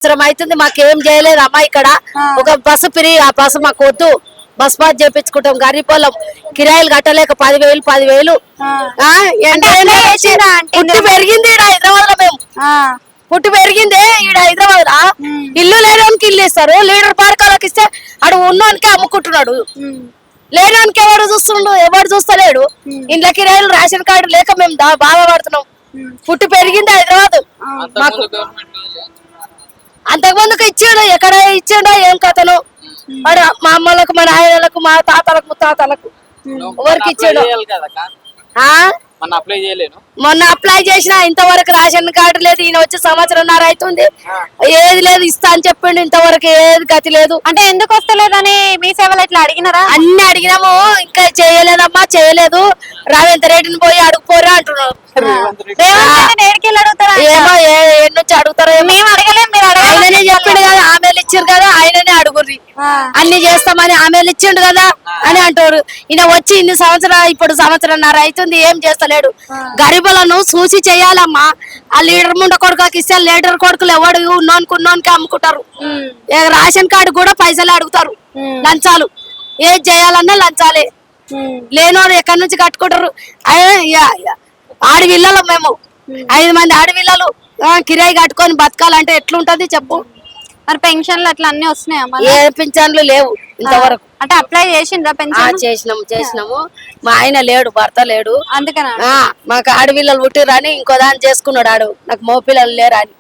సంవత్సరం అవుతుంది మాకేం చేయలేదు అమ్మా ఇక్కడ ఒక బస్సు ఫ్రీ ఆ బస్సు మాకు వద్దు బస్ పాస్ చేపించుకుంటాం గరీబోళ్ళం కిరాయిలు కట్టలేక 10,000 పుట్టి పెరిగింది ఈడ హైదరాబాద్ లో మేము పుట్టి పెరిగింది ఈడ హైదరాబాద్ లా ఇల్లు లేడానికి ఇల్లు ఇస్తారు లీడర్ పార్కాలకు ఇస్తే అడు ఉన్నోనికి అమ్ముకుంటున్నాడు లేడానికి ఎవడు చూస్తలేడు ఇంట్లో కిరాయిలు రేషన్ కార్డు లేక మేము బాధపడుతున్నాం పుట్టి పెరిగింది హైదరాబాద్ మాకు అంతకుముందుకు ఇచ్చాడు ఎక్కడ ఇచ్చాడో ఏం కథను వాడు మా అమ్మలకు మా నాయనలకు మా తాతలకు ముత్తాతలకు ఎవరికి ఇచ్చాడు మొన్న అప్లై చేసిన ఇంతవరకు రేషన్ కార్డు లేదు ఈయన వచ్చి 1.5 సంవత్సరం అవుతుంది ఏది లేదు ఇస్తా అని చెప్పిండు ఇంతవరకు ఏది గతి లేదు అంటే ఎందుకు వస్తలేదని మీ సేవలు ఇట్లా అడిగినారా అన్ని అడిగినాము ఇంకా చేయలేదమ్మా చేయలేదు రేవంత్ రెడ్డిని పోయి అడుగుపోరా అంటున్నారు ఏమో నుంచి అడుగుతారో మేము అడగలేము మీరు ఆయననే చెప్పిండు కదా ఆమెలు ఇచ్చారు కదా ఆయననే అడుగుర్రి అన్ని చేస్తామని ఆమెలు ఇచ్చిండు కదా అని అంటారు ఈయన వచ్చి ఇన్ని సంవత్సరాలు ఇప్పుడు 1.5 సంవత్సరం అవుతుంది ఏం చేస్తలేడు గరీబులను చూసి చెయ్యాలమ్మా ఆ లీడర్ ముండ కొడుకుకి ఇస్తే లీడర్ కొడుకులు ఎవడు ఉన్నోనికి అమ్ముకుంటారు రేషన్ కార్డు కూడా పైసలు అడుగుతారు లంచాలు ఏది చేయాలన్నా లంచాలే లేనోడు ఎక్కడి నుంచి కట్టుకుంటారు ఆడవిల్లలు మేము 5 మంది ఆడవిల్లలు కిరాయి కట్టుకొని బతకాలంటే ఎట్లుంటది చెప్పు మరి పెన్షన్లు అట్లా అన్ని వస్తున్నాయా ఏ పింఛన్లు లేవు ఇంతవరకు అంటే అప్లై చేసిండ్రా పెన్షన్ చేసినాము మా ఆయన లేడు భర్త లేడు అందుకనా మాకు ఆడపిల్లలు పుట్టిరని ఇంకో దాన్ని చేసుకున్నాడు ఆడు నాకు మగ పిల్లలు లేరని